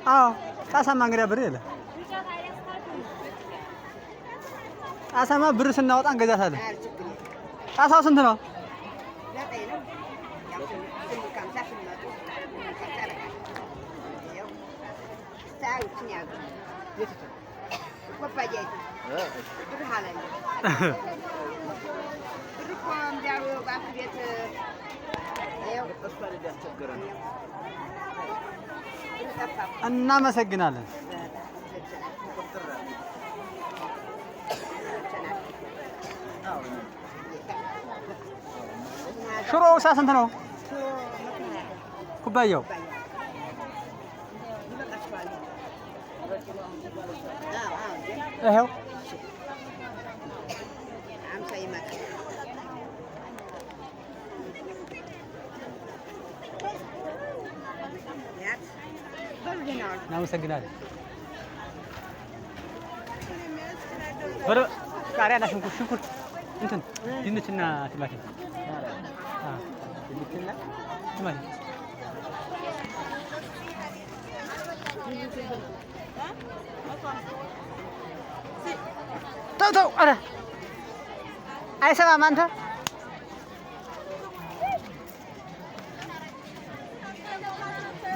አዎ ጣሳማ እንግዲያ ብር የለ ጣሳማ ብር ስናወጣ እንገዛታለን። ጣሳው ስንት ነው? እናመሰግናለን። ሽሮው ስንት ነው ኩባያው? ይኸው እናመሰግናለን። ቃሪያና ሽንኩርት እንትን ድንችና ቲማቲም ድንችና ቲማቲም ተው ኧረ አይሰማም አንተ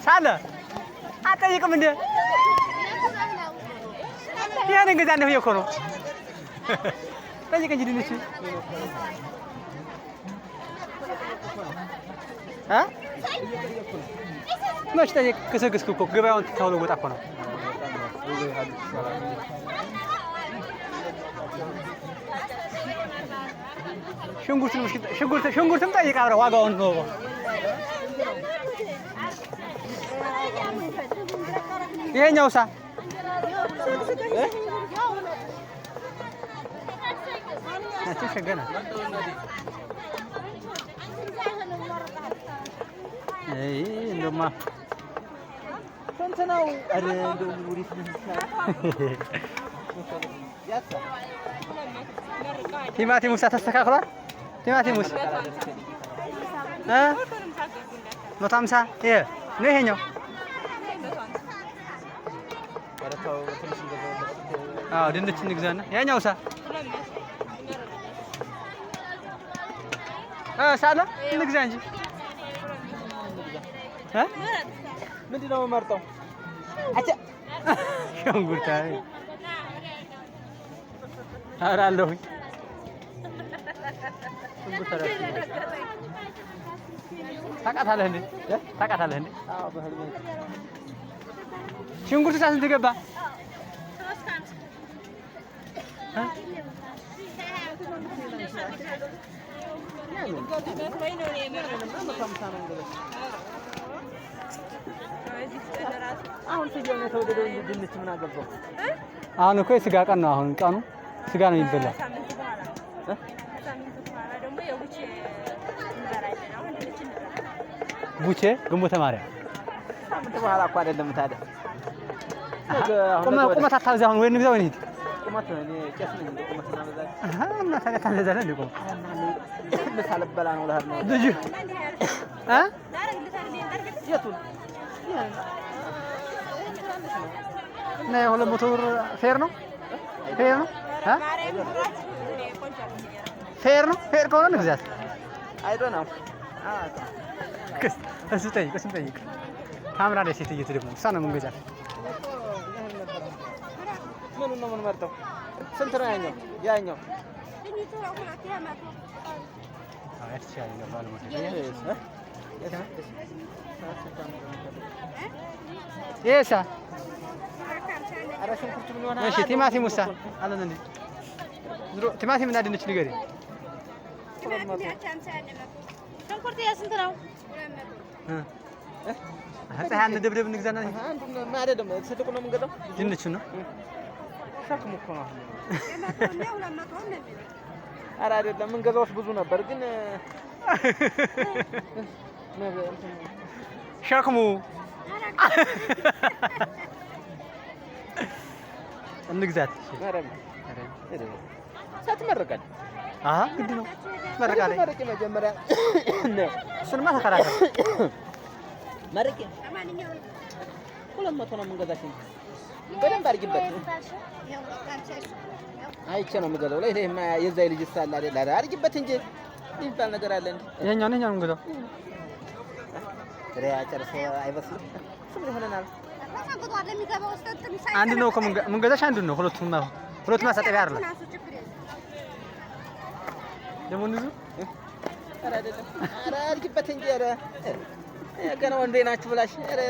ሳለ አትጠይቅም እንደ ያን እንገዛለሁ እኮ ነው። ጠይቅ እንጂ ድንች መች ጠይቅ ክስክስክ እኮ ገበያውን ታውለው ወጣ እኮ ነው። ሽንኩርትም ጠይቅ አብረህ ዋጋውን ነው። ይሄኛውሳ ናቸው ሸገና እንደማ ስንት ነው? ቲማቲሙስ ተስተካክሏል? ቲማቲሙስ 150 ይሄ ነው። ይሄኛው አዎ ድንች እንግዛና ያኛውሳ ሳለ እንግዛ እንጂ ምንድነው መርጠው አቻ ሽንኩርት አራለሁኝ ታውቃታለህ እንዴ? አዎ በህልሜ ሽንኩርት ስንት ገባ? አሁን እኮ የስጋ ቀን ነው። አሁን ቀኑ ስጋ ነው የሚበላው። ቡቼ ግንቦተ ማርያም ሳምንት በኋላ እኮ አይደለም ታዲያ። ቁመት አታብዛ። አሁን ወይ እንግዛ ወይ እንሂድ። ቁመት ነው እኔ ቄስ ነኝ። ቁመት እናበዛለን እና ታዲያ ታንዘዛለህ እንዴ? ቁመት ሳልበላ ነው ለህር ነው ልጅ የቱን እና 200 ብር ፌር ነው ፌር ነው ፌር ከሆነ እንግዛት። አይዶ ነው እሱ ጠይቅ ታምራለች ሴትየቱ ደግሞ እሷ ነው የምንገዛት። ምኑን ነው የምንመርጠው? ስንት ነው ያኛው? ይሄሳ እሺ ቲማቲሙሳ አለን እንዴ? ቲማቲም እና ድንች ንገሪኝ። ሽንኩርት ስንት ነው? ፀሐይ ድብድብ እንግዛና አንዱን አይደለም ትልቁ ነው የምንገዛው። ድንቹ ነው ሸክሙ እኮ ነው። ኧረ አይደለም የምንገዛውስ ብዙ ነበር ግን ሸክሙ እንግዛት። ሳትመረቃለህ? አሃ ግድ ነው ትመረቃለህ። መጀመሪያ እሱንማ ተከራከር መርቄ ሁለት መቶ ነው የምንገዛሽ በደንብ አድርጊበት አይቼ ነው የምገዛው ላይ ይሄማ የዛ ልጅ ሳላ አይደል አድርጊበት እንጂ ይባል ነገር አለ እንዴ ይሄኛው ነው የምንገዛው ሪያ ጨርሶ አይበስልም ስም ይሆነናል አንድ ነው ከመንገዛሽ አንዱ ነው ሁለቱም ማሳጠቢያ አይደለም ደግሞ ንዙ ኧረ አይደለም ኧረ አድርጊበት እንጂ ኧረ ገና ወንዴ ናችሁ ብላሽ ኧረ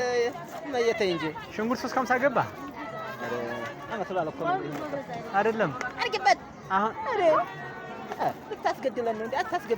ማየተኝ እንጂ ሽንኩርት 350 ገባ ኧረ አመት ባለኮ አይደለም አድርጊበት አሁን ኧረ ልታስገድለን ነው እንዴ አታስገድ